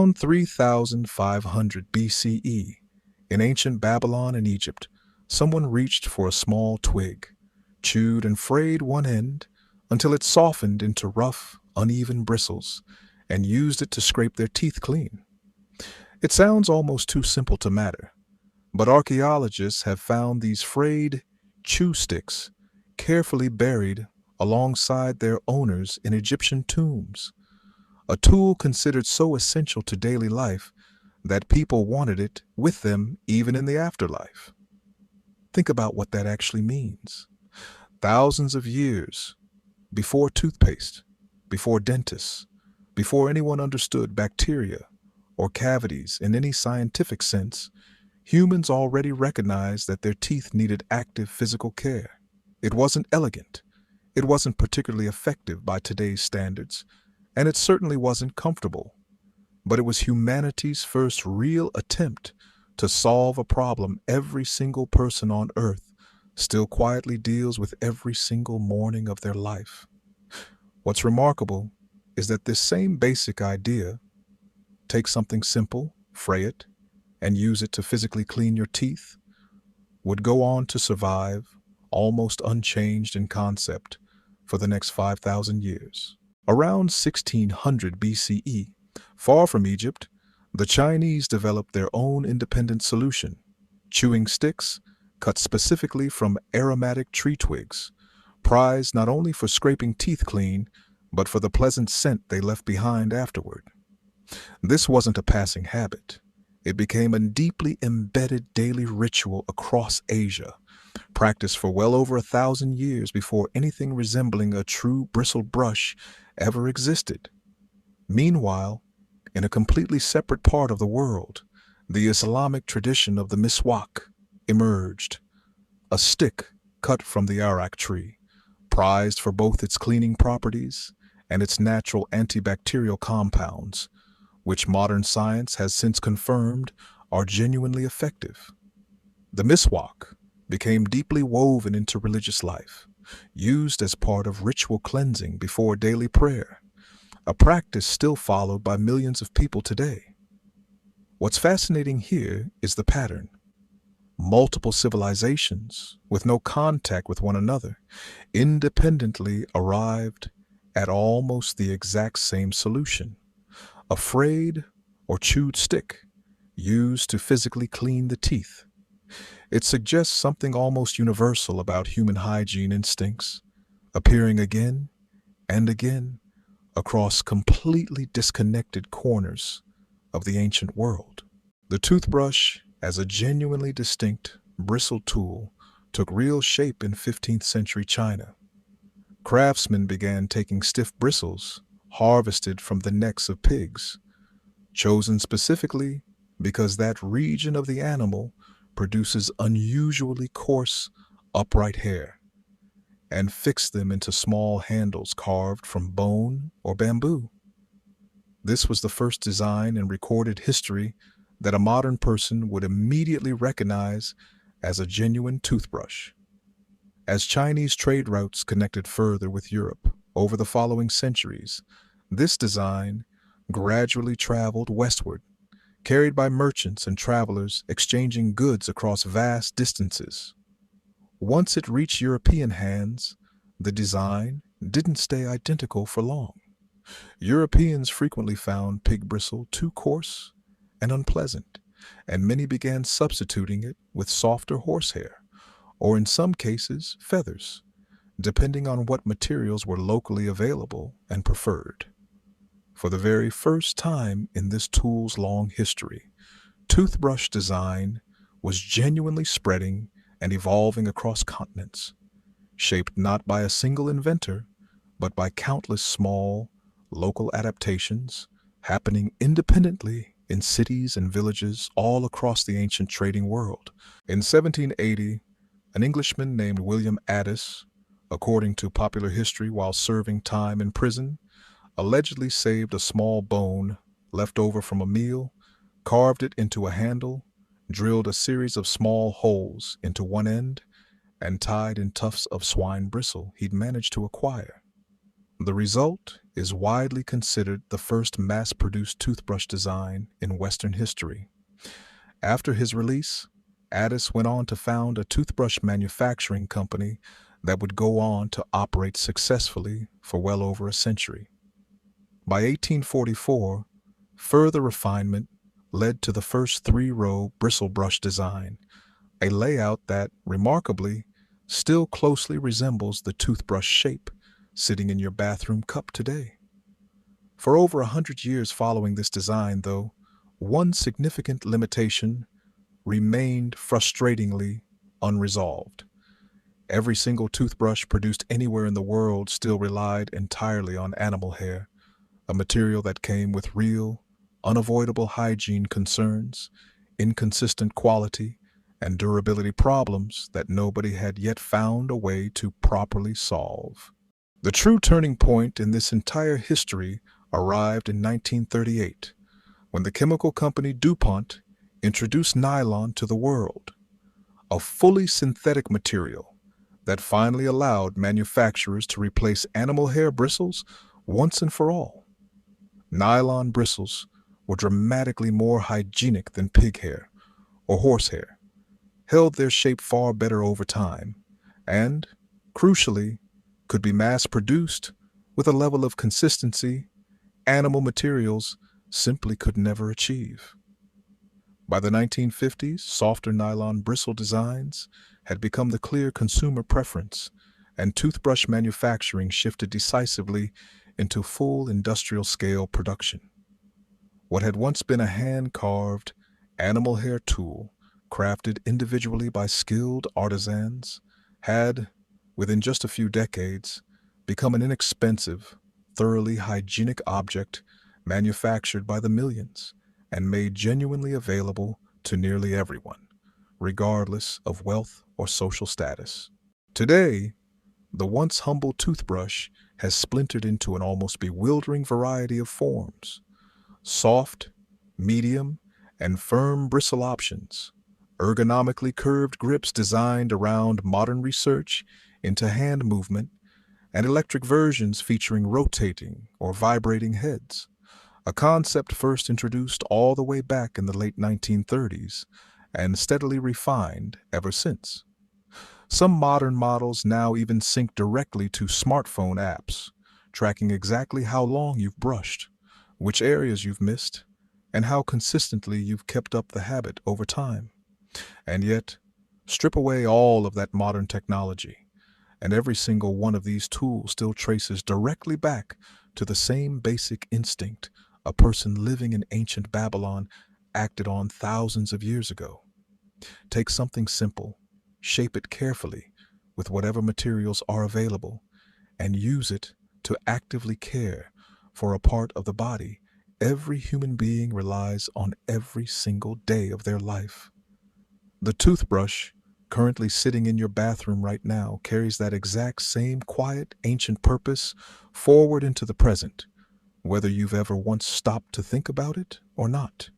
Around 3500 BCE, in ancient Babylon and Egypt, someone reached for a small twig, chewed and frayed one end until it softened into rough, uneven bristles, and used it to scrape their teeth clean. It sounds almost too simple to matter, but archaeologists have found these frayed chew sticks carefully buried alongside their owners in Egyptian tombs, a tool considered so essential to daily life that people wanted it with them even in the afterlife. Think about what that actually means. Thousands of years before toothpaste, before dentists, before anyone understood bacteria or cavities in any scientific sense, humans already recognized that their teeth needed active physical care. It wasn't elegant, it wasn't particularly effective by today's standards, and it certainly wasn't comfortable. But it was humanity's first real attempt to solve a problem every single person on Earth still quietly deals with every single morning of their life. What's remarkable is that this same basic idea, take something simple, fray it, and use it to physically clean your teeth, would go on to survive, almost unchanged in concept, for the next 5,000 years. Around 1600 BCE, far from Egypt, the Chinese developed their own independent solution, chewing sticks cut specifically from aromatic tree twigs, prized not only for scraping teeth clean, but for the pleasant scent they left behind afterward. This wasn't a passing habit. It became a deeply embedded daily ritual across Asia, practiced for well over 1,000 years before anything resembling a true bristle brush ever existed. Meanwhile, in a completely separate part of the world, the Islamic tradition of the miswak emerged, a stick cut from the arak tree, prized for both its cleaning properties and its natural antibacterial compounds, which modern science has since confirmed are genuinely effective. The miswak became deeply woven into religious life, used as part of ritual cleansing before daily prayer, a practice still followed by millions of people today. What's fascinating here is the pattern. Multiple civilizations, with no contact with one another, independently arrived at almost the exact same solution: a frayed or chewed stick used to physically clean the teeth. It suggests something almost universal about human hygiene instincts, appearing again and again across completely disconnected corners of the ancient world. The toothbrush, as a genuinely distinct, bristled tool, took real shape in 15th century China. Craftsmen began taking stiff bristles harvested from the necks of pigs, chosen specifically because that region of the animal produces unusually coarse, upright hair, and fixed them into small handles carved from bone or bamboo. This was the first design in recorded history that a modern person would immediately recognize as a genuine toothbrush. As Chinese trade routes connected further with Europe over the following centuries, this design gradually traveled westward, carried by merchants and travelers exchanging goods across vast distances. Once it reached European hands, the design didn't stay identical for long. Europeans frequently found pig bristle too coarse and unpleasant, and many began substituting it with softer horsehair, or in some cases, feathers, depending on what materials were locally available and preferred. For the very first time in this tool's long history, toothbrush design was genuinely spreading and evolving across continents, shaped not by a single inventor, but by countless small, local adaptations happening independently in cities and villages all across the ancient trading world. In 1780, an Englishman named William Addis, according to popular history while serving time in prison, allegedly saved a small bone left over from a meal, carved it into a handle, drilled a series of small holes into one end, and tied in tufts of swine bristle he'd managed to acquire. The result is widely considered the first mass-produced toothbrush design in Western history. After his release, Addis went on to found a toothbrush manufacturing company that would go on to operate successfully for well over a century. By 1844, further refinement led to the first three-row bristle brush design, a layout that, remarkably, still closely resembles the toothbrush shape sitting in your bathroom cup today. For over 100 years following this design, though, one significant limitation remained frustratingly unresolved. Every single toothbrush produced anywhere in the world still relied entirely on animal hair, a material that came with real, unavoidable hygiene concerns, inconsistent quality, and durability problems that nobody had yet found a way to properly solve. The true turning point in this entire history arrived in 1938, when the chemical company DuPont introduced nylon to the world, a fully synthetic material that finally allowed manufacturers to replace animal hair bristles once and for all. Nylon bristles were dramatically more hygienic than pig hair or horsehair, held their shape far better over time, and, crucially, could be mass-produced with a level of consistency animal materials simply could never achieve. By the 1950s, softer nylon bristle designs had become the clear consumer preference, and toothbrush manufacturing shifted decisively into full industrial-scale production. What had once been a hand-carved animal hair tool, crafted individually by skilled artisans, had, within just a few decades, become an inexpensive, thoroughly hygienic object manufactured by the millions and made genuinely available to nearly everyone, regardless of wealth or social status. Today, the once humble toothbrush has splintered into an almost bewildering variety of forms: soft, medium, and firm bristle options, ergonomically curved grips designed around modern research into hand movement, and electric versions featuring rotating or vibrating heads, a concept first introduced all the way back in the late 1930s and steadily refined ever since. Some modern models now even sync directly to smartphone apps, tracking exactly how long you've brushed, which areas you've missed, and how consistently you've kept up the habit over time. And yet, strip away all of that modern technology, and every single one of these tools still traces directly back to the same basic instinct a person living in ancient Babylon acted on thousands of years ago. Take something simple, shape it carefully with whatever materials are available, and use it to actively care for a part of the body every human being relies on every single day of their life. The toothbrush, currently sitting in your bathroom right now, carries that exact same quiet, ancient purpose forward into the present, whether you've ever once stopped to think about it or not.